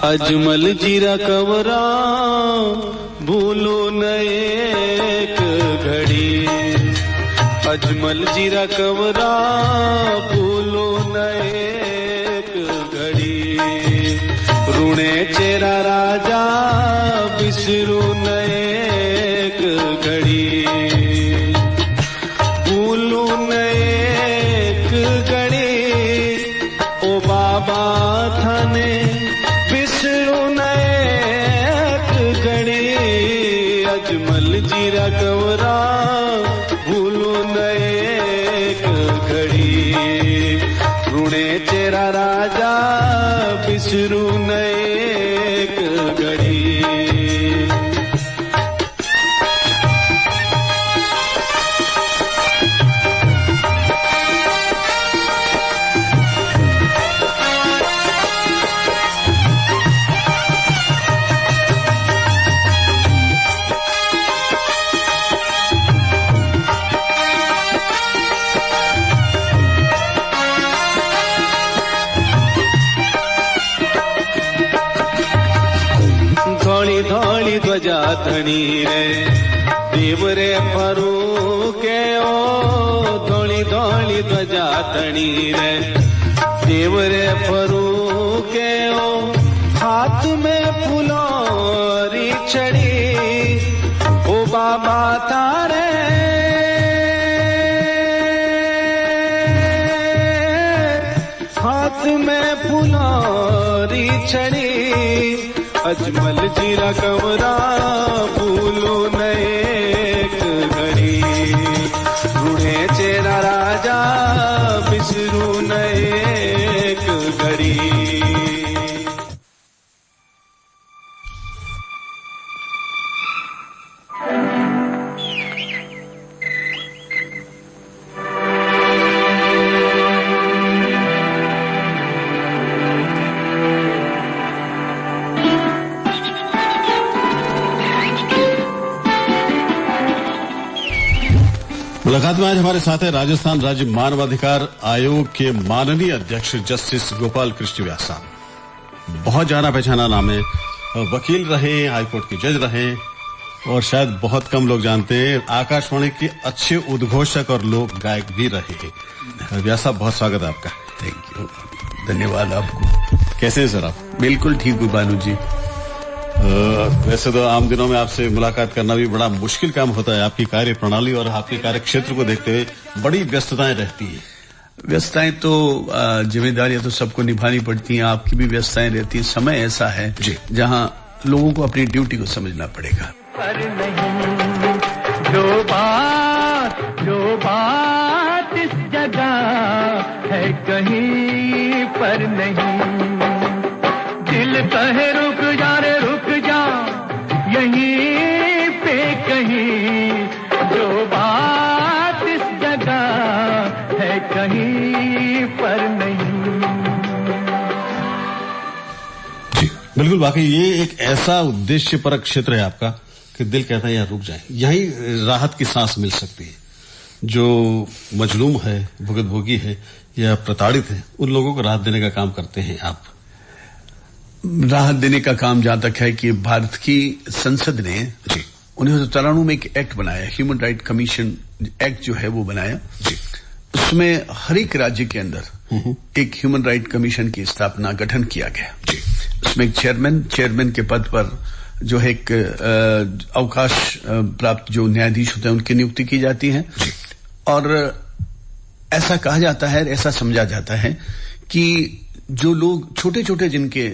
अजमल जीरा कवरा भूलो न एक घड़ी, अजमल जीरा कवरा भूलो न एक घड़ी, रूणे चेरा राजा बिसरू न एक घड़ी, भूलू न एक घड़ी, ओ बाबा थाने अजमल जीरा कवरा भूलो न एक घड़ी, रूणे चेरा राजा बिसरू न एक घड़ी। ध्वजा धनी रे देव रे फरू के ओ, धोली धोली ध्वजा धनी रे देव रे फरू के ओ, हाथ में फूलोरी छड़ी, ओ बाबा तारे हाथ में फूलोरी छड़ी, अजमल जीरा कवरा भूलो न एक घड़ी, रूणे चेरा राजा बिसरू न एक घड़ी। मुलाकात में आज हमारे साथ है राजस्थान राज्य मानवाधिकार आयोग के माननीय अध्यक्ष जस्टिस गोपाल कृष्ण व्यास साहब। बहुत जाना पहचाना नाम है, वकील रहे, हाईकोर्ट के जज रहे और शायद बहुत कम लोग जानते हैं आकाशवाणी के अच्छे उद्घोषक और लोक गायक भी रहे। व्यास साहब बहुत स्वागत है आपका। थैंक यू, धन्यवाद आपको। कैसे हैं सर आप? बिल्कुल ठीक हूँ बानू जी। वैसे तो आम दिनों में आपसे मुलाकात करना भी बड़ा मुश्किल काम होता है, आपकी कार्य प्रणाली और आपके कार्य क्षेत्र को देखते हुए बड़ी व्यस्तताएं रहती हैं। व्यस्तताएं तो जिम्मेदारियां तो सबको निभानी पड़ती हैं, आपकी भी व्यस्तताएं रहती हैं। समय ऐसा है जी जहां लोगों को अपनी ड्यूटी को समझना पड़ेगा। पर नहीं जो बात इस जगह है कहीं पर नहीं, दिल कहे रुक जा रे रुक जा यहीं पे कहीं, जो बात इस जगह है कहीं पर नहीं। जी बिल्कुल, वाकई ये एक ऐसा उद्देश्यपरक क्षेत्र है आपका कि दिल कहता है यहाँ रुक जाए, यहीं राहत की सांस मिल सकती है। जो मजलूम है, भुगतभोगी है या प्रताड़ित है, उन लोगों को राहत देने का काम करते हैं आप। राहत देने का काम जहां तक है कि भारत की संसद ने 1993 में एक एक्ट बनाया, ह्यूमन राइट कमीशन एक्ट जो है वो बनाया जी। उसमें हर एक राज्य के अंदर एक ह्यूमन राइट कमीशन की स्थापना गठन किया गया जी। उसमें एक चेयरमैन के पद पर जो है एक अवकाश प्राप्त जो न्यायाधीश होते हैं उनकी नियुक्ति की जाती है और ऐसा कहा जाता है, ऐसा समझा जाता है कि जो लोग छोटे छोटे जिनके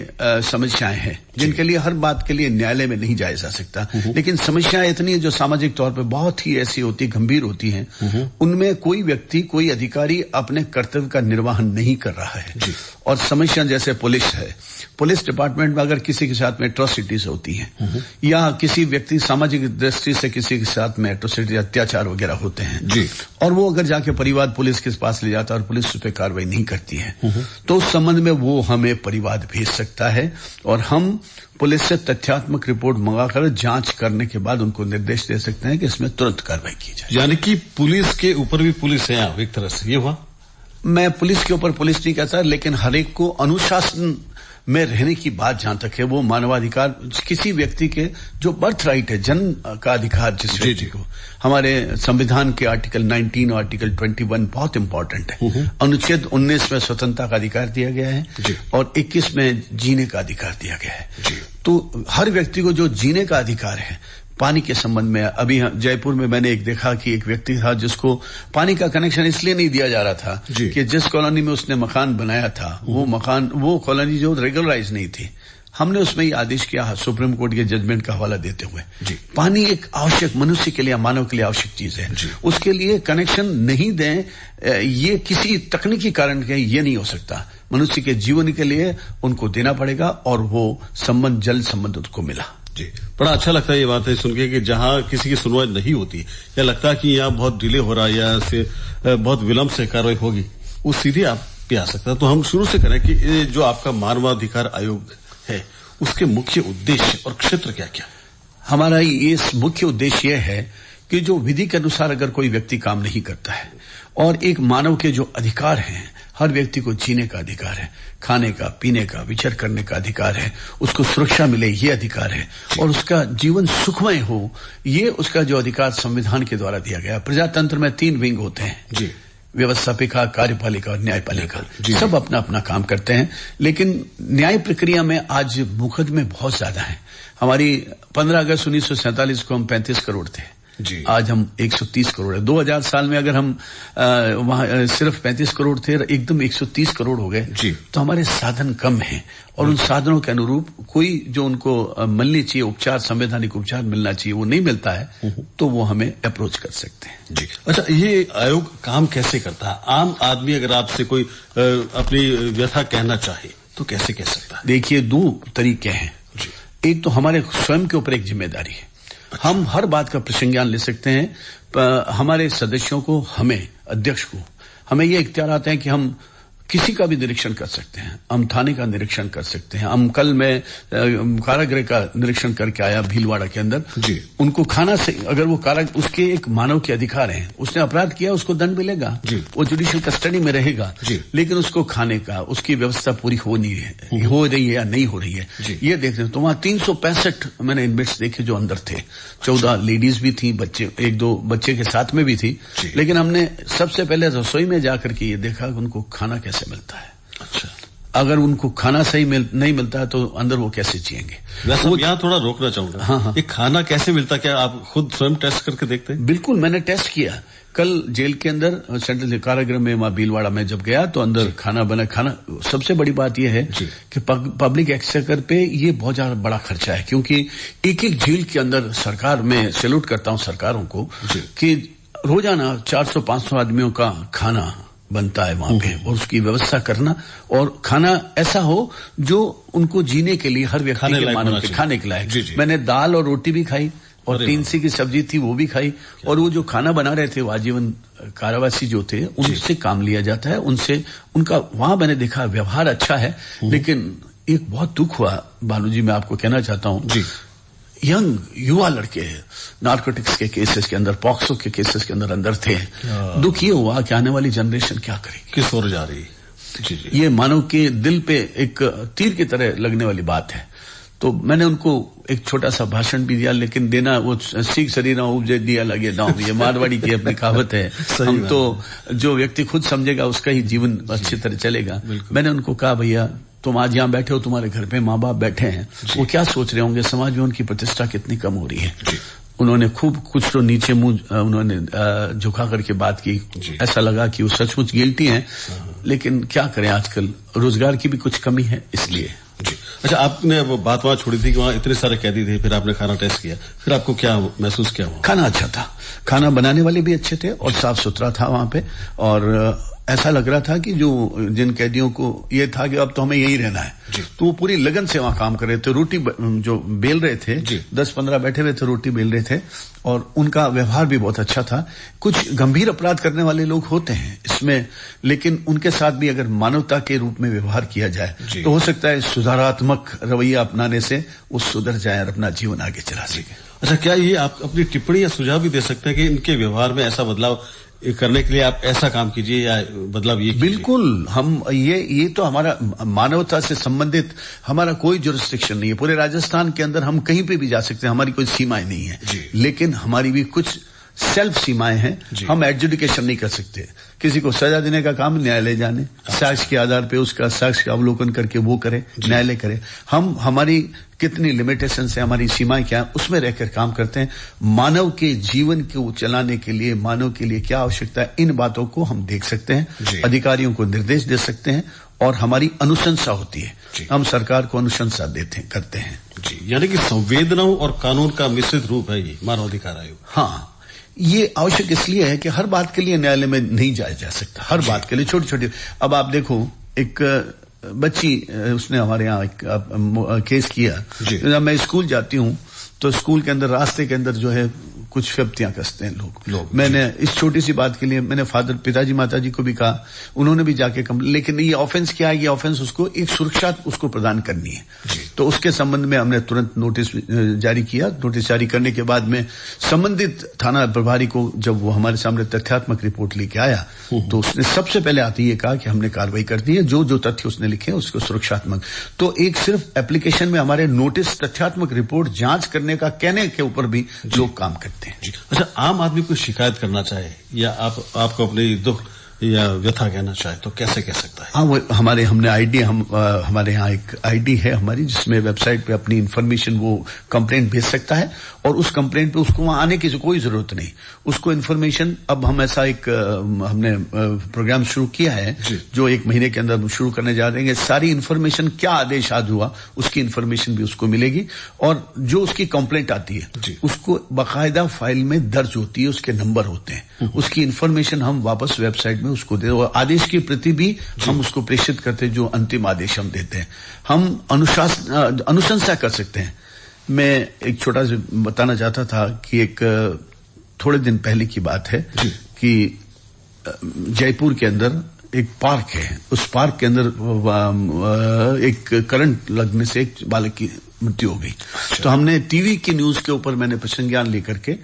समस्याएं हैं, जिनके लिए हर बात के लिए न्यायालय में नहीं जाया जा सकता, लेकिन समस्याएं इतनी है जो सामाजिक तौर पे बहुत ही ऐसी होती, गंभीर होती हैं, उनमें कोई व्यक्ति, कोई अधिकारी अपने कर्तव्य का निर्वहन नहीं कर रहा है। और समस्या जैसे पुलिस है, पुलिस डिपार्टमेंट में अगर किसी के साथ में एट्रोसिटीज होती हैं या किसी व्यक्ति सामाजिक दृष्टि से किसी के साथ में एट्रोसिटी अत्याचार वगैरह होते हैं जी, और वो अगर जाके परिवाद पुलिस के पास ले जाता है और पुलिस उस पर कार्रवाई नहीं करती है तो उस संबंध में वो हमें परिवाद भेज सकता है और हम पुलिस से तथ्यात्मक रिपोर्ट मंगाकर जांच करने के बाद उनको निर्देश दे सकते हैं कि इसमें तुरंत कार्रवाई की जाए। यानी कि पुलिस के ऊपर भी पुलिस है आप एक तरह से, ये हुआ मैं पुलिस के ऊपर पुलिस नहीं कहता, लेकिन हर एक को अनुशासन में रहने की बात जहां तक है, वो मानवाधिकार किसी व्यक्ति के जो बर्थ राइट है, जन्म का अधिकार जिस व्यक्ति को, हमारे संविधान के आर्टिकल 19 और आर्टिकल 21 बहुत इंपॉर्टेंट है। अनुच्छेद 19 में स्वतंत्रता का अधिकार दिया गया है और 21 में जीने का अधिकार दिया गया है। तो हर व्यक्ति को जो जीने का अधिकार है, पानी के संबंध में, अभी जयपुर में मैंने एक देखा कि एक व्यक्ति था जिसको पानी का कनेक्शन इसलिए नहीं दिया जा रहा था कि जिस कॉलोनी में उसने मकान बनाया था वो कॉलोनी जो रेगुलराइज नहीं थी। हमने उसमें ये आदेश किया सुप्रीम कोर्ट के जजमेंट का हवाला देते हुए, पानी एक आवश्यक, मनुष्य के लिए, मानव के लिए आवश्यक चीज है। उसके लिए कनेक्शन नहीं दें, ये किसी तकनीकी कारण के ये नहीं हो सकता। मनुष्य के जीवन के लिए उनको देना पड़ेगा और वो संबंध, जल संबंध उसको मिला। जी, बड़ा अच्छा लगता है ये बातें सुन के कि जहां किसी की सुनवाई नहीं होती या लगता है कि यहाँ बहुत डिले हो रहा है या से बहुत विलंब से कार्रवाई होगी, वो सीधे आप पे आ सकता है। तो हम शुरू से करें कि जो आपका मानवाधिकार आयोग है, उसके मुख्य उद्देश्य और क्षेत्र क्या क्या? हमारा ये मुख्य उद्देश्य यह है कि जो विधि के अनुसार अगर कोई व्यक्ति काम नहीं करता है और एक मानव के जो अधिकार हैं, हर व्यक्ति को जीने का अधिकार है, खाने का, पीने का, विचर करने का अधिकार है, उसको सुरक्षा मिले ये अधिकार है और उसका जीवन सुखमय हो, ये उसका जो अधिकार संविधान के द्वारा दिया गया। प्रजातंत्र में 3 विंग होते हैं जी, व्यवस्थापिका, कार्यपालिका और न्यायपालिका। सब अपना अपना काम करते हैं, लेकिन न्याय प्रक्रिया में आज मुकदमे बहुत ज्यादा हैं। हमारी 15 अगस्त 1947 को हम 35 करोड़ थे जी, आज हम 130 करोड़ है। 2000 साल में अगर हम वहां सिर्फ 35 करोड़ थे, एकदम 130 करोड़ हो गए जी। तो हमारे साधन कम हैं और उन साधनों के अनुरूप कोई जो उनको मिलनी चाहिए उपचार, संवैधानिक उपचार मिलना चाहिए, वो नहीं मिलता है, तो वो हमें अप्रोच कर सकते हैं जी। अच्छा, ये आयोग काम कैसे करता है? आम आदमी अगर आपसे कोई अपनी व्यथा कहना चाहे तो कैसे कह सकता है? देखिए, 2 तरीके हैं जी। एक तो हमारे स्वयं के ऊपर एक जिम्मेदारी है, हम हर बात का प्रसंज्ञान ले सकते हैं। हमारे सदस्यों को, हमें अध्यक्ष को, हमें ये इख्तियार आता है कि हम किसी का भी निरीक्षण कर सकते हैं, हम थाने का निरीक्षण कर सकते हैं। हम कल मैं कारागृह का निरीक्षण करके आया भीलवाड़ा के अंदर जी। उनको खाना से, अगर वो उसके एक मानव के अधिकार हैं, उसने अपराध किया, उसको दंड मिलेगा जी। वो जुडिशियल कस्टडी में रहेगा जी। लेकिन उसको खाने का, उसकी व्यवस्था पूरी हो रही है या नहीं हो रही है, ये देख रहे हैं। तो वहां 365 मैंने इनमेट्स देखे जो अंदर थे, 14 लेडीज भी थी, बच्चे, 1-2 बच्चे के साथ में भी थी। लेकिन हमने सबसे पहले रसोई में जाकर के ये देखा कि उनको खाना कैसे मिलता है। अच्छा, अगर उनको खाना सही नहीं मिलता है तो अंदर वो कैसे जिएंगे? वो यहाँ थोड़ा रोकना चाहूंगा। हाँ। ये खाना कैसे मिलता, क्या आप खुद स्वयं टेस्ट करके देखते हैं? बिल्कुल, मैंने टेस्ट किया। कल जेल के अंदर, सेंट्रल कारागृह में, वहां भीलवाड़ा में जब गया तो अंदर खाना बना। खाना, सबसे बड़ी बात यह है कि पब्लिक एक्सचेकर पे ये बहुत ज्यादा बड़ा खर्चा है, क्योंकि एक जेल के अंदर सरकार, में सैल्यूट करता हूं सरकारों को कि रोजाना 400-500 आदमियों का खाना बनता है वहां पे, और उसकी व्यवस्था करना, और खाना ऐसा हो जो उनको जीने के लिए, हर व्यक्ति के मानव के खाने के लायक। मैंने दाल और रोटी भी खाई और 3 सी की सब्जी थी वो भी खाई, और वो जो खाना बना रहे थे वो आजीवन कारावासी जो थे, उनसे काम लिया जाता है, उनसे उनका वहां मैंने देखा व्यवहार अच्छा है। लेकिन एक बहुत दुख हुआ भानु जी, मैं आपको कहना चाहता हूं, यंग युवा लड़के नार्कोटिक्स के केसेस के अंदर, पॉक्सो के केसेस के अंदर थे। दुख ये हुआ कि आने वाली जनरेशन क्या करेगी, किस ओर जा रही है। ये मानव के दिल पे एक तीर की तरह लगने वाली बात है। तो मैंने उनको एक छोटा सा भाषण भी दिया, लेकिन देना वो सीख शरीर उपजे दिया लगे दांव, ये मारवाड़ी की अपनी कहावत है। हम तो जो व्यक्ति खुद समझेगा उसका ही जीवन अच्छी तरह चलेगा। मैंने उनको कहा, भैया तुम आज यहाँ बैठे हो, तुम्हारे घर पे माँ बाप बैठे हैं, वो क्या सोच रहे होंगे, समाज में उनकी प्रतिष्ठा कितनी कम हो रही है। उन्होंने खूब कुछ तो नीचे मुंह उन्होंने झुका करके बात की। ऐसा लगा कि वो सचमुच गिल्टी हैं, लेकिन क्या करें, आजकल रोजगार की भी कुछ कमी है, इसलिए। अच्छा, आपने वो बात वहां छोड़ी थी कि वहां इतने सारे कैदी थे, फिर आपने खाना टेस्ट किया, फिर आपको क्या महसूस किया? खाना अच्छा था, खाना बनाने वाले भी अच्छे थे और साफ सुथरा था वहां पे, और ऐसा लग रहा था कि जिन कैदियों को ये था कि अब तो हमें यही रहना है, तो वो पूरी लगन से वहां काम कर रहे थे। रोटी जो बेल रहे थे, 10-15 बैठे हुए थे, रोटी बेल रहे थे, और उनका व्यवहार भी बहुत अच्छा था। कुछ गंभीर अपराध करने वाले लोग होते हैं इसमें, लेकिन उनके साथ भी अगर मानवता के रूप में व्यवहार किया जाए तो हो सकता है सुधारात्मक रवैया अपनाने से वो सुधर जाए और अपना जीवन आगे चला सके। अच्छा, क्या ये आप अपनी टिप्पणी या सुझाव भी दे सकते हैं कि इनके व्यवहार में ऐसा बदलाव करने के लिए आप ऐसा काम कीजिए या मतलब ये बिल्कुल, हम ये तो हमारा मानवता से संबंधित हमारा कोई जुरिस्डिक्शन नहीं है। पूरे राजस्थान के अंदर हम कहीं पे भी जा सकते हैं, हमारी कोई सीमाएं नहीं है, लेकिन हमारी भी कुछ सेल्फ सीमाएं हैं। हम एडजुडिकेशन नहीं कर सकते। किसी को सजा देने का काम न्यायालय जाने, साक्ष्य के आधार पे उसका साक्ष्य का अवलोकन करके वो करे, न्यायालय करे। हम हमारी कितनी लिमिटेशन है, हमारी सीमाएं क्या है, उसमें रहकर काम करते हैं। मानव के जीवन को चलाने के लिए, मानव के लिए क्या आवश्यकता है, इन बातों को हम देख सकते हैं, अधिकारियों को निर्देश दे सकते हैं और हमारी अनुशंसा होती है। हम सरकार को अनुशंसा करते हैं। जी, यानी कि संवेदनाओं और कानून का मिश्रित रूप है ये मानवाधिकार आयोग। हाँ, ये आवश्यक इसलिए है कि हर बात के लिए न्यायालय में नहीं जाया जा सकता। हर बात के लिए छोटी छोटी, अब आप देखो एक बच्ची, उसने हमारे यहाँ एक केस किया। जब मैं स्कूल जाती हूँ तो स्कूल के अंदर रास्ते के अंदर जो है कुछ व्यक्तियां कसते हैं लोग। मैंने इस छोटी सी बात के लिए मैंने पिताजी माताजी को भी कहा, उन्होंने भी जाके लेकिन ये ऑफेंस क्या है, ये ऑफेंस उसको एक सुरक्षा उसको प्रदान करनी है। तो उसके संबंध में हमने तुरंत नोटिस जारी किया। नोटिस जारी करने के बाद में संबंधित थाना प्रभारी को जब वो हमारे सामने तथ्यात्मक रिपोर्ट लेके आया तो उसने सबसे पहले आते ही कहा कि हमने कार्रवाई कर दी है, जो जो तथ्य उसने लिखे हैं उसको सुरक्षात्मक। तो एक सिर्फ एप्लीकेशन में हमारे नोटिस, तथ्यात्मक रिपोर्ट जांच करने का कहने के ऊपर भी लोग काम करते हैं। अच्छा, आम आदमी को शिकायत करना चाहे या आपको अपने दुख या व्यथा कहना चाहे तो कैसे कह सकता है? हाँ, वो हमने आईडी, हमारे यहाँ एक आईडी है हमारी, जिसमें वेबसाइट पे अपनी इन्फॉर्मेशन वो कंप्लेंट भेज सकता है और उस कंप्लेंट पे उसको वहां आने की कोई जरूरत नहीं। उसको इन्फॉर्मेशन, अब हम ऐसा एक हमने प्रोग्राम शुरू किया है जो 1 महीने के अंदर शुरू करने जा रहे हैं। सारी इन्फॉर्मेशन, क्या आदेश आज हुआ उसकी इन्फॉर्मेशन भी उसको मिलेगी और जो उसकी कंप्लेंट आती है उसको बाकायदा फाइल में दर्ज होती है, उसके नंबर होते हैं, उसकी इन्फॉर्मेशन हम वापस वेबसाइट में उसको दे, और आदेश की प्रति भी हम उसको प्रेषित करते हैं, जो अंतिम आदेश हम देते हैं। हम अनुशंसा कर सकते हैं। मैं एक छोटा सा बताना चाहता था कि एक थोड़े दिन पहले की बात है कि जयपुर के अंदर एक पार्क है, उस पार्क के अंदर एक करंट लगने से एक बालक की मृत्यु हो गई। तो हमने टीवी की न्यूज के ऊपर मैंने संज्ञान लेकर के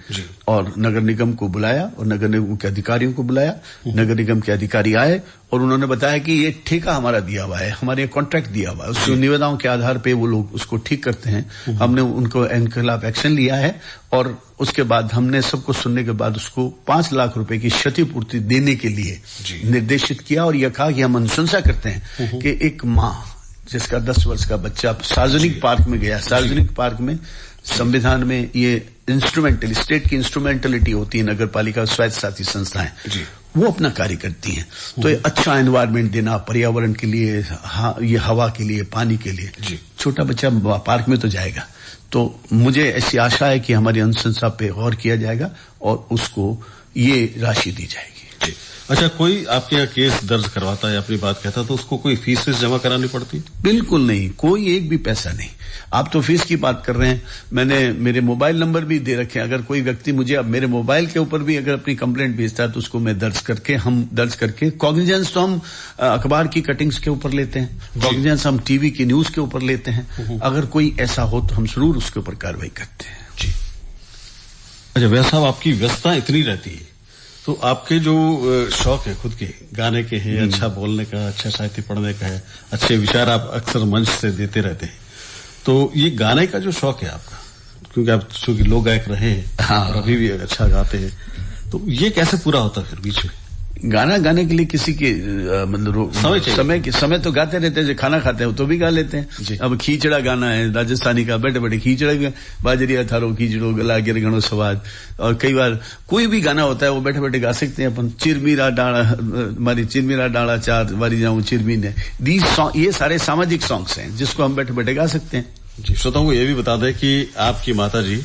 और नगर निगम को बुलाया और नगर निगम के अधिकारियों को बुलाया। नगर निगम के अधिकारी आए और उन्होंने बताया कि ये ठेका हमारा दिया हुआ है, हमारे कॉन्ट्रैक्ट दिया हुआ है, उसकी निविदाओं के आधार पे वो लोग उसको ठीक करते हैं। हमने उनको इनके खिलाफ एक्शन लिया है और उसके बाद हमने सबको सुनने के बाद उसको 5 लाख रुपए की क्षतिपूर्ति देने के लिए निर्देशित किया और यह कहा कि हम अनुशंसा करते हैं कि एक माँ जिसका 10 वर्ष का बच्चा सार्वजनिक पार्क में गया, सार्वजनिक पार्क में संविधान में ये इंस्ट्रूमेंटल, स्टेट की इंस्ट्रूमेंटलिटी होती है, नगर पालिका स्वायत्त साथी संस्थाएं वो अपना कार्य करती हैं। तो ये अच्छा एनवायरनमेंट देना पर्यावरण के लिए, ये हवा के लिए, पानी के लिए, छोटा बच्चा पार्क में तो जाएगा। तो मुझे ऐसी आशा है कि हमारी अनुशंसा पे गौर किया जाएगा और उसको ये राशि दी जाएगी। अच्छा, कोई आपके यहाँ केस दर्ज करवाता है, अपनी बात कहता तो उसको कोई फीस जमा करानी पड़ती? बिल्कुल नहीं, कोई एक भी पैसा नहीं। आप तो फीस की बात कर रहे हैं, मैंने मेरे मोबाइल नंबर भी दे रखे हैं। अगर कोई व्यक्ति मुझे अब मेरे मोबाइल के ऊपर भी अगर अपनी कंप्लेंट भेजता है तो उसको मैं हम दर्ज करके कॉग्निजेंस तो हम अखबार की कटिंग्स के ऊपर लेते हैं, कॉग्निजेंस हम टीवी की न्यूज के ऊपर लेते हैं। अगर कोई ऐसा हो तो हम जरूर उसके ऊपर कार्रवाई करते हैं। जी। अच्छा, वैसा आपकी व्यस्तता इतनी रहती है तो आपके जो शौक है खुद के गाने के हैं, अच्छा बोलने का, अच्छा साहित्य पढ़ने का है, अच्छे विचार आप अक्सर मंच से देते रहते हैं, तो ये गाने का जो शौक है आपका, क्योंकि आप चूंकि लोक गायक रहे हैं और अभी भी अच्छा गाते हैं, तो ये कैसे पूरा होता फिर बीच में? गाना गाने के लिए किसी के मतलब समय तो गाते रहते हैं। जो खाना खाते हैं तो भी गा लेते हैं। अब खींचड़ा गाना है राजस्थानी का, बैठे बैठे खींचड़ा, बाजरिया थारो खींचड़ो गला गिर गणो सवाद, और कई बार कोई भी गाना होता है वो बैठे बैठे गा सकते हैं अपन। चिरमीरा डाड़ा हमारी चिरमीरा डाड़ा चार वारी जाऊं चिरमी ने, ये सारे सामाजिक सॉन्ग्स हैं जिसको हम बैठे बैठे गा सकते हैं। जी, श्रोताओं को ये भी बता दें कि आपकी माता जी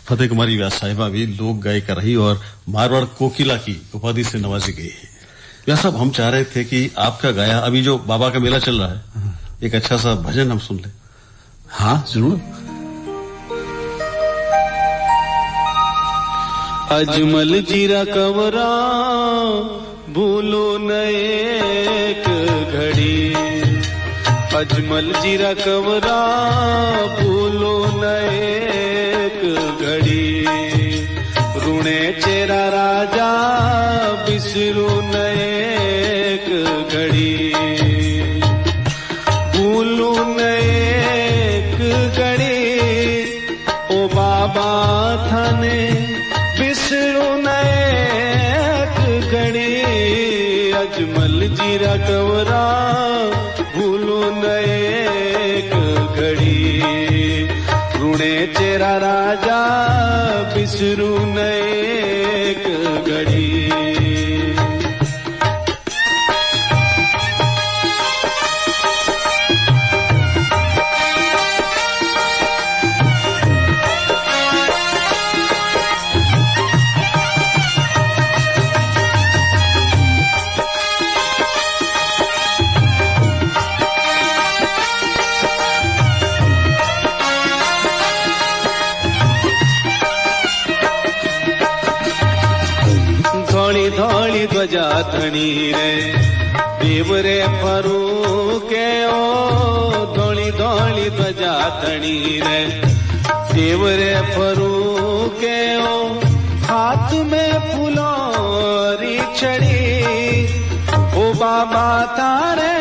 फतेह कुमारी व्यास साहिबा भी लोक गायिका रही और मारवाड़ कोकिला की उपाधि से नवाजी गई है। व्यास साहब, हम चाह रहे थे कि आपका गाया, अभी जो बाबा का मेला चल रहा है, एक अच्छा सा भजन हम सुन लें। हाँ जरूर। अजमल जीरा कमरा भूलो न एक घड़ी, अजमल जीरा कमरा भूलो न एक घड़ी, ऋणे चेरा राजा बिसरू न एक घड़ी भूलू न एक घड़ी ओ बाबा थाने बिसरू न एक घड़ी अजमल जीरा कवरा भूलू न एक घड़ी ऋणे चेरा राजा बिसरू न एक घड़ी धौली ध्वजा धनी रे देवरे फरू के ओ धौली धौली ध्वजा धनी रे देवरे फरू के ओ हाथ में फूलोरी छड़ी ओ बाबा तारे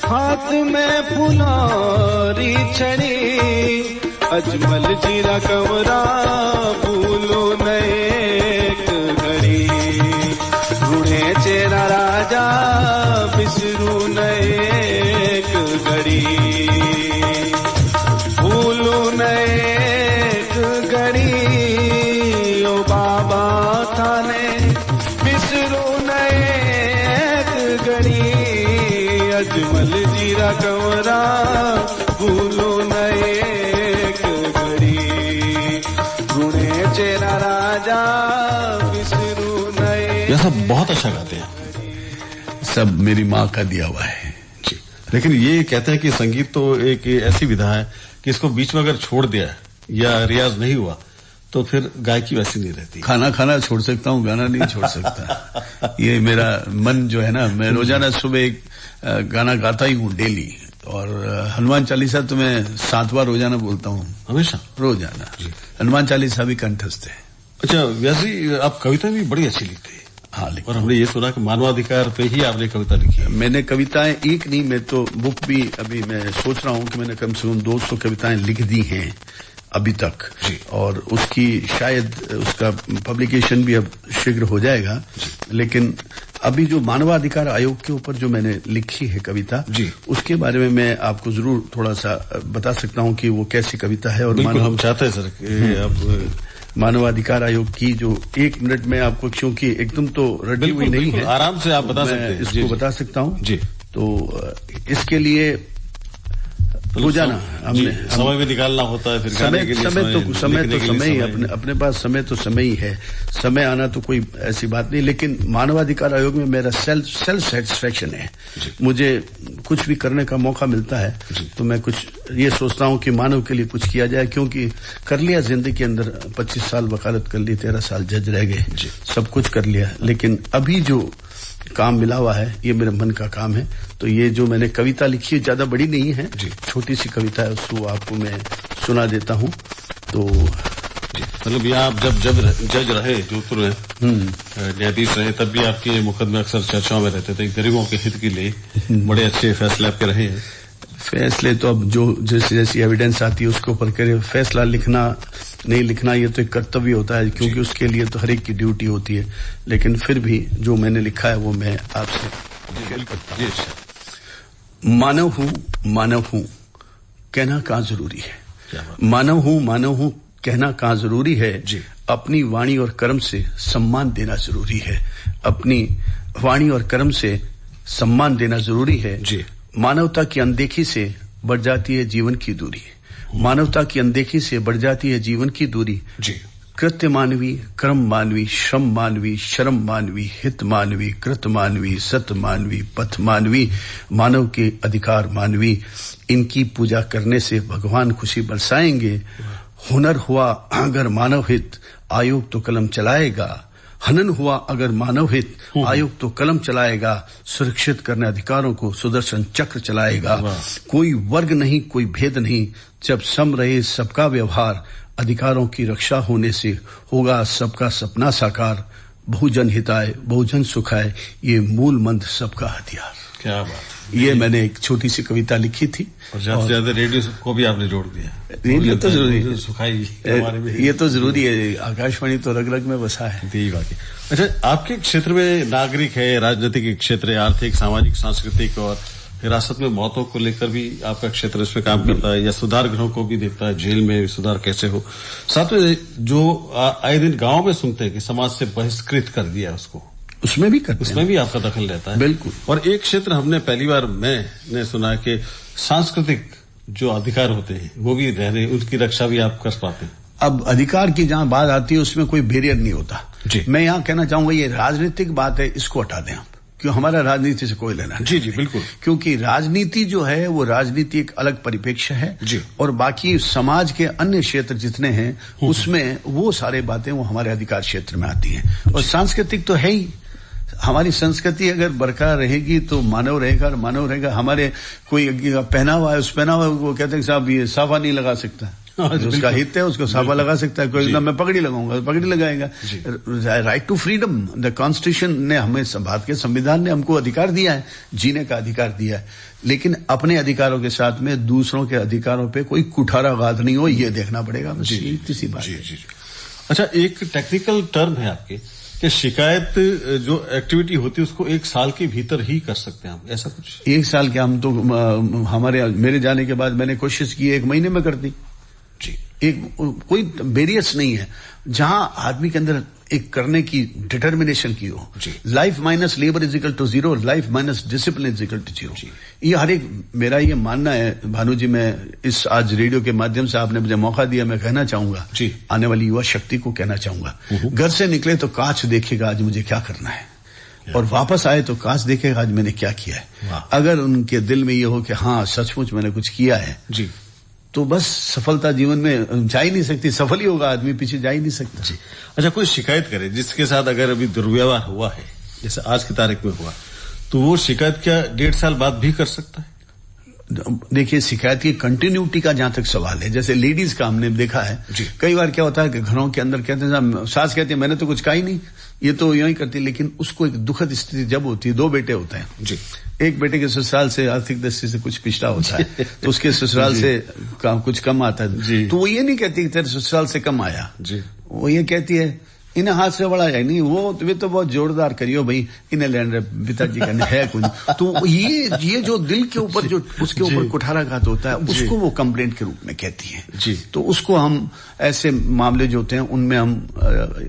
हाथ में फूलोरी छड़ी अजमल जीरा कमरा भूलो न एक घड़ी ऋणे चेरा राजा बिसरू न एक घड़ी भूलो न एक घड़ी ओ बाबा थाने बिसरू न एक घड़ी अजमल जीरा कमरा भूलो न चेरा राजा बिसरू नए। यह सब बहुत अच्छा गाते हैं, सब मेरी माँ का दिया हुआ है जी। लेकिन ये कहते हैं कि संगीत तो एक ऐसी विधा है कि इसको बीच में अगर छोड़ दिया या रियाज नहीं हुआ तो फिर गायकी वैसी नहीं रहती। खाना खाना छोड़ सकता हूँ, गाना नहीं छोड़ सकता। ये मेरा मन जो है ना, मैं रोजाना सुबह एक गाना गाता ही हूँ डेली, और हनुमान चालीसा तो मैं 7 बार रोजाना बोलता हूँ, हमेशा रोजाना। हनुमान चालीसा भी कंठस्थ है। अच्छा, वैसे आप कविता भी बड़ी अच्छी लिखते हैं। हाँ, और हमने ये सुना कि मानवाधिकार पे ही आपने कविता लिखी है। मैंने कविताएं एक नहीं, मैं तो बुक भी अभी मैं सोच रहा हूँ कि मैंने कम से कम 200 कविताएं लिख दी हैं अभी तक, और उसकी शायद उसका पब्लिकेशन भी अब शीघ्र हो जाएगा। लेकिन अभी जो मानवाधिकार आयोग के ऊपर जो मैंने लिखी है कविता जी, उसके बारे में मैं आपको जरूर थोड़ा सा बता सकता हूं कि वो कैसी कविता है। और हम चाहते हैं सर कि आप मानवाधिकार आयोग की जो 1 मिनट में आपको, क्योंकि एकदम तो रटी हुई नहीं है, आराम से आप बता सकते हैं, इसको बता सकता हूं जी। तो इसके लिए रोजाना हमने समय भी निकालना होता है, फिर समय ही अपने पास समय तो समय ही है। समय आना तो कोई ऐसी बात नहीं, लेकिन मानवाधिकार आयोग में मेरा सेल्फ सेटिस्फेक्शन है। मुझे कुछ भी करने का मौका मिलता है तो मैं कुछ ये सोचता हूँ कि मानव के लिए कुछ किया जाए, क्योंकि कर लिया जिंदगी के अंदर, 25 साल वकालत कर ली, 13 साल जज रह गए, सब कुछ कर लिया। लेकिन अभी जो काम मिला हुआ है ये मेरे मन का काम है। तो ये जो मैंने कविता लिखी है ज्यादा बड़ी नहीं है, छोटी सी कविता है, उसको आपको मैं सुना देता हूँ। तो मतलब यहाँ आप जब जज रहे, जोधपुर में न्यायाधीश रहे, तब भी आपके मुकदमे अक्सर चर्चाओं में रहते थे, गरीबों के हित के लिए बड़े अच्छे फैसले आपके रहे हैं। फैसले तो अब जो जैसी एविडेंस आती है उसके ऊपर करे, फैसला लिखना नहीं लिखना ये तो एक कर्तव्य होता है, क्योंकि उसके लिए तो हर एक की ड्यूटी होती है। लेकिन फिर भी जो मैंने लिखा है वो मैं आपसे करता हूं। मानव हूं कहना कहाँ जरूरी है, मानव हूं कहना कहाँ जरूरी है, अपनी वाणी और कर्म से सम्मान देना जरूरी है, अपनी वाणी और कर्म से सम्मान देना जरूरी है। मानवता की अनदेखी से बढ़ जाती है जीवन की दूरी, मानवता की अनदेखी से बढ़ जाती है जीवन की दूरी। कृत्य मानवी, कर्म मानवी, श्रम मानवी, शर्म मानवी, हित मानवी, कृत मानवी, सत मानवी, पथ मानवी, मानव के अधिकार मानवी, इनकी पूजा करने से भगवान खुशी बरसाएंगे। हुनर हुआ अगर मानव हित, आयोग तो कलम चलाएगा, हनन हुआ अगर मानव हित, आयोग तो कलम चलाएगा, सुरक्षित करने अधिकारों को सुदर्शन चक्र चलाएगा। कोई वर्ग नहीं, कोई भेद नहीं, जब सम रहे सबका व्यवहार, अधिकारों की रक्षा होने से होगा सबका सपना साकार। बहुजन हिताय बहुजन सुखाय, ये मूल मंत्र सबका हथियार। क्या बात। ये मैंने एक छोटी सी कविता लिखी थी और ज्यादा से ज्यादा रेडियो को भी आपने जोड़ दिया। रेडियो तो जरूरी है, सुखाई ये तो जरूरी है, आकाशवाणी तो रग रग में बसा है। यही बात है। अच्छा, आपके क्षेत्र में नागरिक है, राजनीतिक क्षेत्र है, आर्थिक, सामाजिक, सांस्कृतिक और हिरासत में मौतों को लेकर भी आपका क्षेत्र इसमें काम करता है, या सुधार गृहों को भी देखता है, जेल में सुधार कैसे हो। साथ में जो आए दिन गांव में सुनते हैं कि समाज से बहिष्कृत कर दिया उसको, उसमें भी करते हैं, उसमें भी आपका दखल रहता है। बिल्कुल। और एक क्षेत्र हमने पहली बार मैंने सुना कि सांस्कृतिक जो अधिकार होते हैं वो भी रहने, उसकी रक्षा भी आप कर पाते हैं। अब अधिकार की जहां बात आती है उसमें कोई बैरियर नहीं होता जी। मैं यहां कहना चाहूंगा ये राजनीतिक बात है, इसको हटा दें आप, क्यों हमारा राजनीति से कोई लेना है। जी जी बिल्कुल। क्योंकि राजनीति जो है वो राजनीति एक अलग परिप्रेक्ष्य है जी। और बाकी समाज के अन्य क्षेत्र जितने हैं उसमें वो सारे बातें वो हमारे अधिकार क्षेत्र में आती हैं। और सांस्कृतिक तो है ही, हमारी संस्कृति अगर बरकरार रहेगी तो मानव रहेगा, और मानव रहेगा। हमारे कोई पहनावा है, उस पहनावा को कहते हैं साहब ये साफा नहीं लगा सकता, उसका हित है, उसको साफा लगा सकता है। कोई ना मैं पगड़ी लगाऊंगा, पगड़ी लगाएगा। Right to freedom, the constitution ने हमें, भारत के संविधान ने हमको अधिकार दिया है, जीने का अधिकार दिया है, लेकिन अपने अधिकारों के साथ में दूसरों के अधिकारों पे कोई कुठाराघात नहीं हो, ये देखना पड़ेगा। सी बात है। अच्छा, एक टेक्निकल टर्म है आपके कि शिकायत जो एक्टिविटी होती है उसको 1 साल के भीतर ही कर सकते हैं हम, ऐसा कुछ? 1 साल के हम तो मेरे जाने के बाद मैंने कोशिश की 1 महीने में कर दी जी। कोई बैरियर्स नहीं है, जहां आदमी के अंदर एक करने की डिटर्मिनेशन की हो। Life minus labour is equal to 0, life minus discipline is equal to 0। ये हर एक, मेरा ये मानना है भानु जी। मैं इस आज रेडियो के माध्यम से आपने मुझे मौका दिया, मैं कहना चाहूंगा जी, आने वाली युवा शक्ति को कहना चाहूंगा, घर से निकले तो कांच देखेगा आज मुझे क्या करना है, और वापस आए तो कांच देखेगा आज मैंने क्या किया है। अगर उनके दिल में ये हो कि हाँ सचमुच मैंने कुछ किया है जी, तो बस सफलता जीवन में जा ही नहीं सकती, सफल ही होगा आदमी, पीछे जा ही नहीं सकता जी। अच्छा, कोई शिकायत करे जिसके साथ अगर अभी दुर्व्यवहार हुआ है, जैसे आज की तारीख में हुआ, तो वो शिकायत क्या 1.5 साल बाद भी कर सकता है? देखिए, शिकायत की कंटिन्यूटी का जहां तक सवाल है, जैसे लेडीज का हमने देखा है जी। कई बार क्या होता है कि घरों के अंदर कहते हैं, सास कहती है मैंने तो कुछ कहा ही नहीं, ये तो यूं ही करती, लेकिन उसको एक दुखद स्थिति जब होती है, 2 बेटे होते हैं जी, एक बेटे के ससुराल से आर्थिक दृष्टि से कुछ पिछड़ा होता है तो उसके ससुराल से कुछ कम आता है, तो वो ये नहीं कहती कि तेरे ससुराल से कम आया जी, वो ये कहती है इन्हें हाथ से बड़ा है नहीं, वो तो बहुत जोरदार करियो भाई, इन्हें लैंड पिताजी का है कुछ। तो ये जो दिल के ऊपर जो उसके ऊपर कुठाराघात होता है, उसको वो कंप्लेंट के रूप में कहती है जी। तो उसको हम ऐसे मामले जो होते हैं उनमें हम,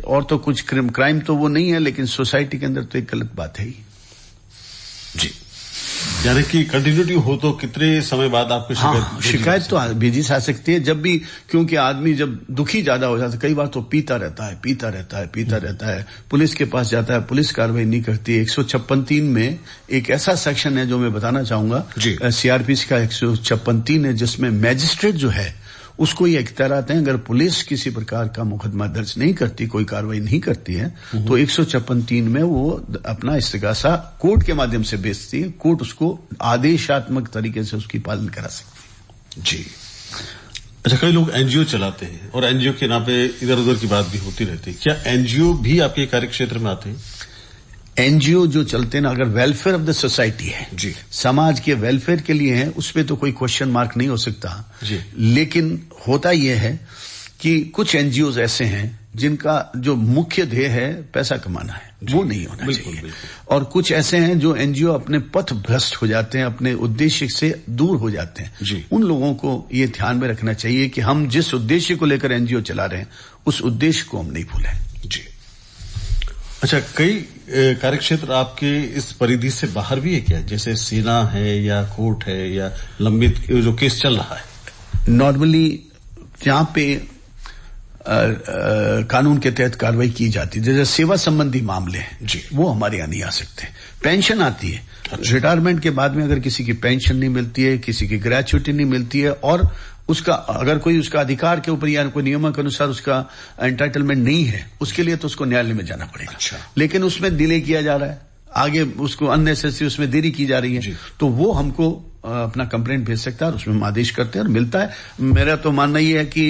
और तो कुछ क्राइम तो वो नहीं है, लेकिन सोसाइटी के अंदर तो एक गलत बात है ही जी। यानी कि कंटिन्यूटी हो तो कितने समय बाद आपको शिकायत तो भेजी जा सकती है जब भी, क्योंकि आदमी जब दुखी ज्यादा हो जाता है, कई बार तो पीता रहता है, पुलिस के पास जाता है, पुलिस कार्रवाई नहीं करती। 156(3) में एक ऐसा सेक्शन है जो मैं बताना चाहूंगा, सीआरपीसी का 156(3) है, जिसमें मैजिस्ट्रेट जो है उसको ये इख्तियारात हैं, अगर पुलिस किसी प्रकार का मुकदमा दर्ज नहीं करती, कोई कार्रवाई नहीं करती है, तो 156(3) में वो अपना इस्तिगासा कोर्ट के माध्यम से भेजती है, कोर्ट उसको आदेशात्मक तरीके से उसकी पालन करा सकती है जी। अच्छा, कई लोग एनजीओ चलाते हैं और एनजीओ के नाम पे इधर उधर की बात भी होती रहती है, क्या एनजीओ भी आपके कार्य क्षेत्र में आते हैं? एनजीओ जो चलते हैं ना, अगर वेलफेयर ऑफ द सोसाइटी है जी, समाज के वेलफेयर के लिए है, उसपे तो कोई क्वेश्चन मार्क नहीं हो सकता जी। लेकिन होता यह है कि कुछ एनजीओ ऐसे हैं जिनका जो मुख्य ध्येय है पैसा कमाना है, वो नहीं होना चाहिए। और कुछ ऐसे हैं जो एनजीओ अपने पथ भ्रष्ट हो जाते हैं, अपने उद्देश्य से दूर हो जाते हैं जी। उन लोगों को ये ध्यान में रखना चाहिए कि हम जिस उद्देश्य को लेकर एनजीओ चला रहे हैं उस उद्देश्य को हम नहीं भूलें जी। अच्छा, कई कार्यक्षेत्र आपके इस परिधि से बाहर भी है क्या, जैसे सेना है या कोर्ट है या लंबित जो केस चल रहा है? नॉर्मली जहां पे कानून के तहत कार्रवाई की जाती है। जैसे सेवा संबंधी मामले हैं जी, वो हमारे यहाँ नहीं आ सकते। पेंशन आती है, रिटायरमेंट के बाद में अगर किसी की पेंशन नहीं मिलती है, किसी की ग्रेच्युटी नहीं मिलती है, और उसका अगर कोई उसका अधिकार के ऊपर या कोई नियमों के अनुसार उसका एंटाइटलमेंट नहीं है, उसके लिए तो उसको न्यायालय में जाना पड़ेगा। अच्छा। लेकिन उसमें डिले किया जा रहा है, आगे उसको अननेसेसरी उसमें देरी की जा रही है, तो वो हमको अपना कंप्लेंट भेज सकता है और उसमें हम आदेश करते हैं और मिलता है। मेरा तो मानना ये है कि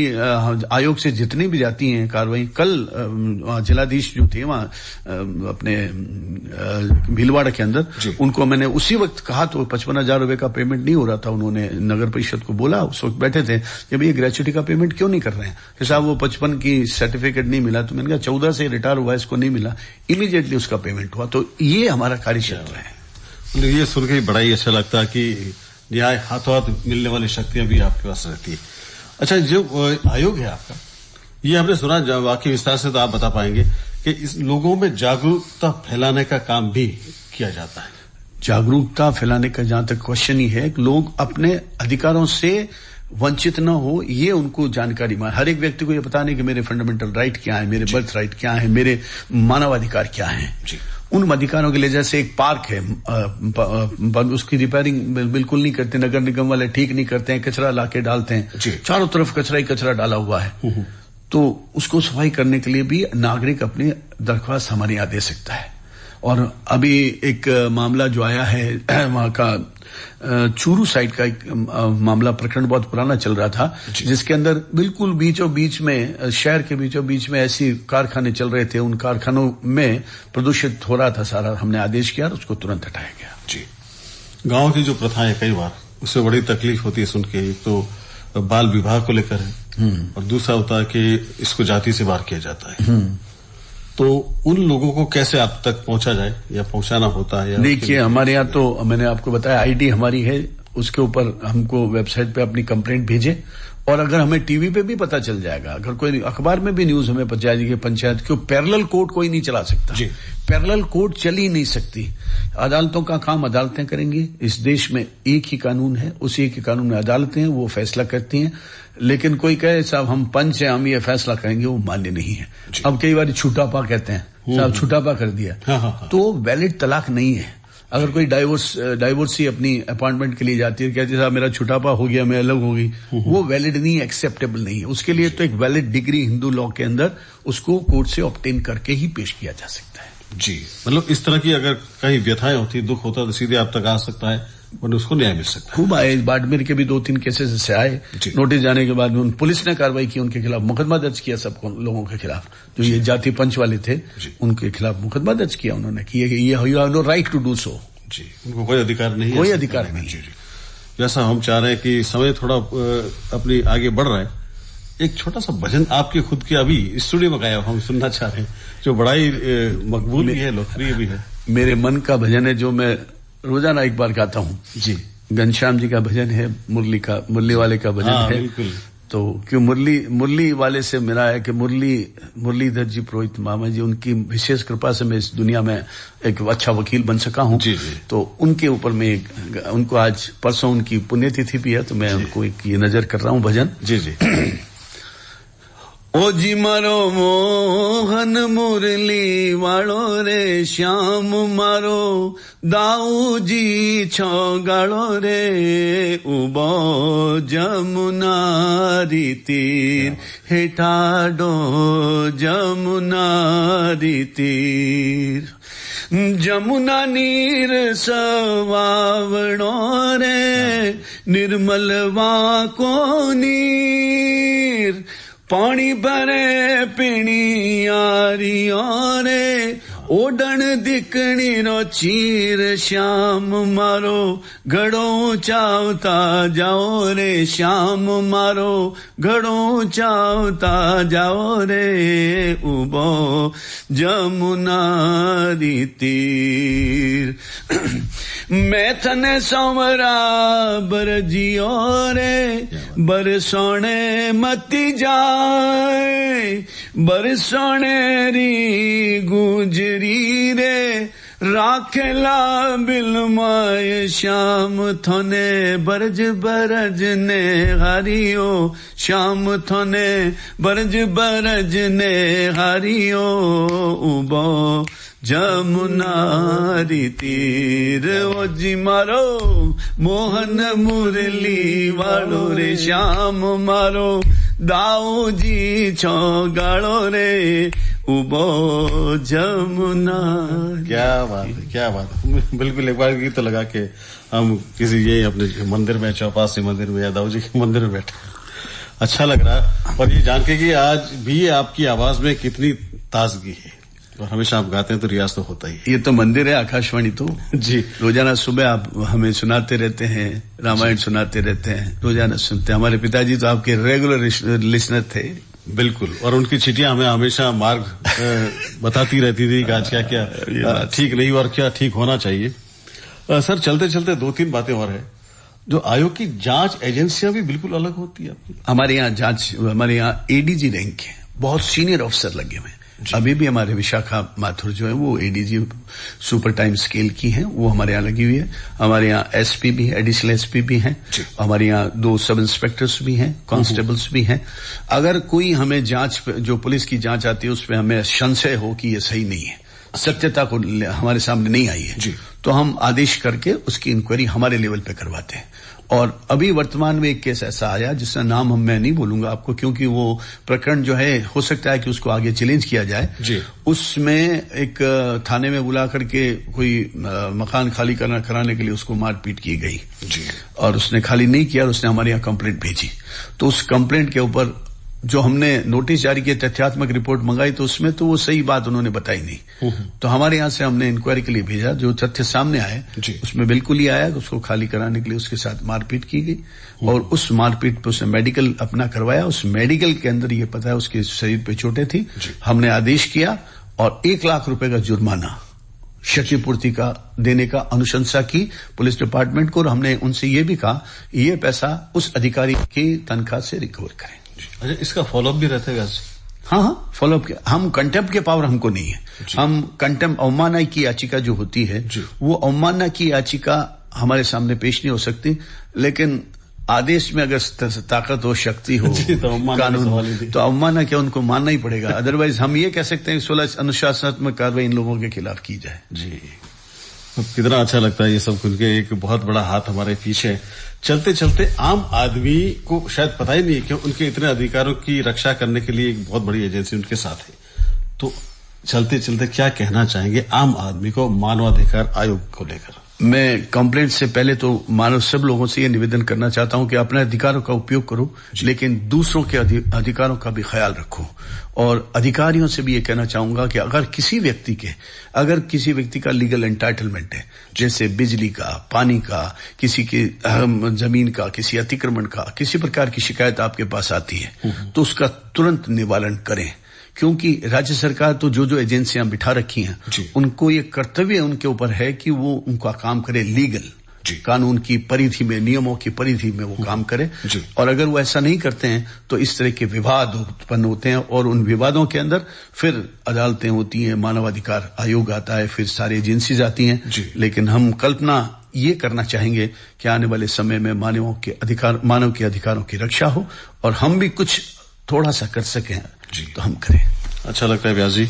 आयोग से जितनी भी जाती हैं कार्रवाई, कल जिलाधीश जो थे वहां अपने भीलवाड़ा के अंदर, उनको मैंने उसी वक्त कहा तो 55,000 रुपए का पेमेंट नहीं हो रहा था। उन्होंने नगर परिषद को बोला, उस वक्त बैठे थे कि भैया ग्रेच्युटी का पेमेंट क्यों नहीं कर रहे हैं कि साहब वो 55 की सर्टिफिकेट नहीं मिला। तो मैंने कहा 14 से रिटायर हुआ, इसको नहीं मिला, इमीडिएटली उसका पेमेंट हुआ। तो ये हमारा कार्य क्षेत्र है। ये सुन के बड़ा ही अच्छा लगता है कि न्याय हाथों हाथ मिलने वाली शक्तियां भी आपके पास रहती है। अच्छा, जो आयोग है आपका, ये हमने सुना वाकई विस्तार से, तो आप बता पाएंगे कि इस लोगों में जागरूकता फैलाने का काम भी किया जाता है? जागरूकता फैलाने का जहां तक क्वेश्चन ही है, लोग अपने अधिकारों से वंचित न हो, ये उनको जानकारी मिले। हर एक व्यक्ति को ये पता नहीं कि मेरे फंडामेंटल राइट क्या है, मेरे बर्थ राइट क्या है, मेरे मानवाधिकार क्या है। उन अधिकारों के लिए, जैसे एक पार्क है, उसकी रिपेयरिंग बिल्कुल नहीं करते, नगर निगम वाले ठीक नहीं करते हैं, कचरा लाके डालते हैं, चारों तरफ कचरा ही कचरा डाला हुआ है, तो उसको सफाई करने के लिए भी नागरिक अपनी दरख्वास्त हमारे यहाँ दे सकता है। और अभी एक मामला जो आया है वहां का चूरू साइड का एक मामला, प्रकरण बहुत पुराना चल रहा था, जिसके अंदर बिल्कुल बीचों बीच में, शहर के बीचों बीच में ऐसी कारखाने चल रहे थे, उन कारखानों में प्रदूषित हो रहा था सारा। हमने आदेश किया और उसको तुरंत हटाया गया। जी, गांव की जो प्रथा है, कई बार उससे बड़ी तकलीफ होती है सुन के। एक तो बाल विवाह को लेकर है और दूसरा होता है कि इसको जाति से बाहर किया जाता है। तो उन लोगों को कैसे आप तक पहुंचा जाए या पहुंचाना होता है? देखिए, हमारे यहाँ तो मैंने आपको बताया आईडी हमारी है, उसके ऊपर हमको वेबसाइट पे अपनी कंप्लेंट भेजे, और अगर हमें टीवी पे भी पता चल जाएगा, अगर कोई अखबार में भी न्यूज हमें पता जाएगी कि पंचायत क्यों पैरेलल कोर्ट कोई नहीं चला सकता, पैरेलल कोर्ट चल ही नहीं सकती। अदालतों का काम अदालतें करेंगी। इस देश में एक ही कानून है, उसी एक ही कानून में अदालतें हैं, वो फैसला करती हैं। लेकिन कोई कहे साहब हम पंच हैं, हम ये फैसला करेंगे, वो मान्य नहीं है। अब कई बार छूटापा कहते हैं, साहब छूटापा कर दिया, तो वैलिड तलाक नहीं है। अगर कोई डाइवोर्सी अपनी अपॉइंटमेंट के लिए जाती है, कहती है साहब मेरा छुटापा हो गया, मैं अलग हो गई, वो वैलिड नहीं, एक्सेप्टेबल नहीं है। उसके लिए तो एक वैलिड डिग्री हिंदू लॉ के अंदर उसको कोर्ट से ऑब्टेन करके ही पेश किया जा सकता है। जी, मतलब इस तरह की अगर कहीं व्यथाएं होती, दुख होता, तो सीधे आप तक आ सकता है और उसको न्याय मिल सकता है। खूब आए, बाड़मेर के भी 2-3 केसेस ऐसे आए, नोटिस जाने के बाद में पुलिस ने कार्रवाई की, उनके खिलाफ मुकदमा दर्ज किया। सब लोगों के खिलाफ जो ये जाति पंच वाले थे, उनके खिलाफ मुकदमा दर्ज किया उन्होंने कि ये you have no right to do so. जी, उनको कोई अधिकार नहीं है, कोई अधिकार नहीं। जी, जैसा हम चाह रहे हैं कि समय थोड़ा अपनी आगे बढ़ रहा है, एक छोटा सा भजन आपके खुद के अभी स्टूडियो में गाया हम सुनना चाह रहे हैं, जो बड़ा ही मकबूल भी है, लोकप्रिय भी है। मेरे मन का भजन है, जो मैं रोजाना एक बार गाता हूँ। जी, घनश्याम जी का भजन है, मुरली वाले का भजन है। बिल्कुल। तो क्यों मुरली वाले से मिला है कि मुरलीधर जी पुरोहित मामा जी, उनकी विशेष कृपा से मैं इस दुनिया में एक अच्छा वकील बन सका हूं। तो उनके ऊपर मैं उनको आज परसों उनकी पुण्यतिथि भी है, तो मैं उनको एक ये नजर कर रहा हूं भजन। जी जी। ओ जी मारो मोहन मुरली वालो रे, श्याम मारो दाऊ जी छो गालो रे, उबो जमुना री तीर हेठाडो जमुना री तीर, जमुना नीर सवावणो रे, निर्मल वाको नीर, पानी भरे पीणी आरियो रे, ओडण दिकणी रो चीर, श्याम मारो घड़ो चावता जाओ रे, श्याम मारो घड़ो चावता जाओ रे, उबो जमुना री तीर, मैं थने सोमरा बरजियो रे, बरसोने मती जाए, बरसोने री गुजरी रे, राखेला बिलमाए श्याम थोने बरज बरज ने हारियो श्याम थोने बरज बरज ने हारियो उबो जमुना री तीर ओ जी मारो मोहन मुरली वालो रे श्याम मारो दाऊ जी छो गालो रे उबो जमुना। क्या बात है, क्या बात है। बिल्कुल एक बार गीत तो लगा के हम किसी ये अपने मंदिर में, चौपासी मंदिर में या दाऊ जी के मंदिर में बैठे, अच्छा लग रहा है। और ये जान के कि आज भी आपकी आवाज में कितनी ताजगी है और हमेशा आप गाते हैं तो रियाज तो होता ही है। ये तो मंदिर है आकाशवाणी तो जी। रोजाना सुबह आप हमें सुनाते रहते हैं, रामायण सुनाते रहते हैं, रोजाना सुनते हैं। हमारे पिताजी तो आपके रेगुलर लिसनर थे। बिल्कुल, और उनकी चिट्ठियां हमें हमेशा मार्ग बताती रहती थी कि आज क्या क्या ठीक नहीं और क्या ठीक होना चाहिए। सर चलते चलते 2-3 बातें और है। जो आयोग की जांच एजेंसियां भी बिल्कुल अलग होती है आपकी। हमारे यहाँ एडीजी रैंक है, बहुत सीनियर ऑफिसर लगे हुए हैं। अभी भी हमारे विशाखा माथुर जो है वो एडीजी सुपर टाइम स्केल की है, वो हमारे यहाँ लगी हुई है। हमारे यहाँ एसपी भी है, एडिशनल एसपी भी हैं, हमारे यहाँ 2 सब इंस्पेक्टर्स भी हैं, कांस्टेबल्स भी हैं। अगर कोई हमें जांच, जो पुलिस की जांच आती है उसमें हमें संशय हो कि ये सही नहीं है, सत्यता को हमारे सामने नहीं आई है, तो हम आदेश करके उसकी इंक्वायरी हमारे लेवल पे करवाते हैं। और अभी वर्तमान में एक केस ऐसा आया जिसका नाम मैं नहीं बोलूंगा आपको, क्योंकि वो प्रकरण जो है हो सकता है कि उसको आगे चैलेंज किया जाए। उसमें एक थाने में बुला करके कोई मकान खाली कराने के लिए उसको मारपीट की गई और उसने खाली नहीं किया और उसने हमारे यहाँ कंप्लेंट भेजी। तो उस कंप्लेंट के ऊपर जो हमने नोटिस जारी किया, तथ्यात्मक रिपोर्ट मंगाई, तो उसमें तो वो सही बात उन्होंने बताई नहीं। तो हमारे यहाँ से हमने इंक्वायरी के लिए भेजा, जो तथ्य सामने आए उसमें बिल्कुल ही आया कि उसको खाली कराने के लिए उसके साथ मारपीट की गई और उस मारपीट पे उसने मेडिकल अपना करवाया। उस मेडिकल के अंदर ये पता है उसके शरीर पे चोटें थी। हमने आदेश किया और 1 लाख रुपए का जुर्माना क्षतिपूर्ति का देने का अनुशंसा की पुलिस डिपार्टमेंट को, और हमने उनसे ये भी कहा ये पैसा उस अधिकारी की तनख्वाह से रिकवर करें। अच्छा, इसका फॉलोअप भी रहता है? हाँ, फॉलोअप के हम कंटेम्प्ट के पावर हमको नहीं है। हम कंटेम्प्ट अवमानना की याचिका जो होती है वो अवमानना की याचिका हमारे सामने पेश नहीं हो सकती, लेकिन आदेश में अगर ताकत हो, शक्ति हो, कानून, तो अवमानना क्या उनको मानना ही पड़ेगा। अदरवाइज हम ये कह सकते हैं 16 अनुशासनात्मक कार्रवाई इन लोगों के खिलाफ की जाए। जी, कितना अच्छा लगता है ये सब सुन के। एक बहुत बड़ा हाथ हमारे पीछे। चलते चलते आम आदमी को शायद पता ही नहीं कि उनके इतने अधिकारों की रक्षा करने के लिए एक बहुत बड़ी एजेंसी उनके साथ है। तो चलते चलते क्या कहना चाहेंगे आम आदमी को मानवाधिकार आयोग को लेकर? मैं कंप्लेंट से पहले तो मानव सब लोगों से ये निवेदन करना चाहता हूं कि अपने अधिकारों का उपयोग करो, लेकिन दूसरों के अधिकारों का भी ख्याल रखो। और अधिकारियों से भी ये कहना चाहूंगा कि अगर किसी व्यक्ति का लीगल एंटाइटलमेंट है, जैसे बिजली का, पानी का, किसी की जमीन का, किसी अतिक्रमण का, किसी प्रकार की शिकायत आपके पास आती है, तो उसका तुरंत निवारण करें। क्योंकि राज्य सरकार तो जो एजेंसियां बिठा रखी हैं, उनको ये कर्तव्य उनके ऊपर है कि वो उनका काम करे लीगल, कानून की परिधि में, नियमों की परिधि में वो काम करे। और अगर वो ऐसा नहीं करते हैं तो इस तरह के विवाद उत्पन्न होते हैं और उन विवादों के अंदर फिर अदालतें होती हैं, मानवाधिकार आयोग आता है, फिर सारी एजेंसीज आती हैं। लेकिन हम कल्पना ये करना चाहेंगे कि आने वाले समय में मानव के अधिकारों की रक्षा हो और हम भी कुछ थोड़ा सा कर सकें तो हम करें। अच्छा लगता है व्यास जी,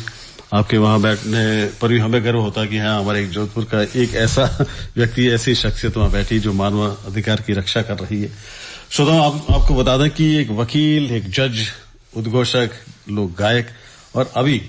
आपके वहां बैठने पर भी हमें गर्व होता है कि हाँ, हमारे एक जोधपुर का एक ऐसा व्यक्ति, ऐसी शख्सियत वहां बैठी जो मानव अधिकार की रक्षा कर रही है। श्रोताओं, आपको बता दें कि एक वकील, एक जज, उद्घोषक, लोक गायक और अभी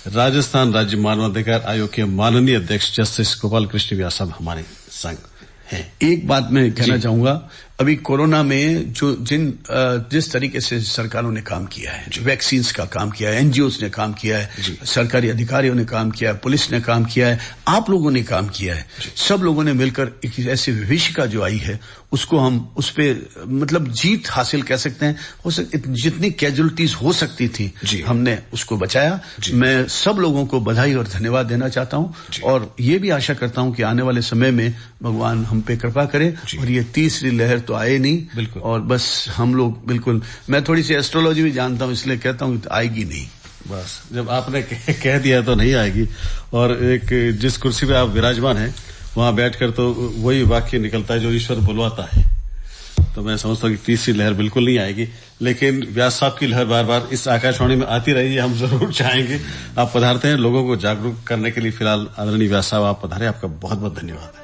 राजस्थान राज्य मानवाधिकार आयोग के माननीय अध्यक्ष जस्टिस गोपाल कृष्ण व्यास साहब हमारे संग हैं। एक बात मैं कहना चाहूंगा, अभी कोरोना में जिस तरीके से सरकारों ने काम किया है, वैक्सीन्स का काम किया है, एनजीओस ने काम किया है, सरकारी अधिकारियों ने काम किया है, पुलिस ने काम किया है, आप लोगों ने काम किया है, सब लोगों ने मिलकर एक ऐसी विभीषिका जो आई है उसको हम उस पे मतलब जीत हासिल कह सकते हैं। जितनी कैजुअलिटीज हो सकती थी हमने उसको बचाया। मैं सब लोगों को बधाई और धन्यवाद देना चाहता हूं और ये भी आशा करता हूं कि आने वाले समय में भगवान हम पे कृपा करे और ये तीसरी लहर तो आए नहीं, और बस हम लोग बिल्कुल, मैं थोड़ी सी एस्ट्रोलॉजी भी जानता हूं इसलिए कहता हूं आएगी नहीं। बस जब आपने कह दिया तो नहीं आएगी। और एक जिस कुर्सी पे आप विराजमान हैं वहां बैठकर तो वही वाक्य निकलता है जो ईश्वर बुलवाता है। तो मैं समझता हूँ कि तीसरी लहर बिल्कुल नहीं आएगी, लेकिन व्यास साहब की लहर बार बार इस आकाशवाणी में आती रही, हम जरूर चाहेंगे। आप पधारते हैं लोगों को जागरूक करने के लिए। फिलहाल आदरणीय व्यास साहब आप पधारे, आपका बहुत बहुत धन्यवाद।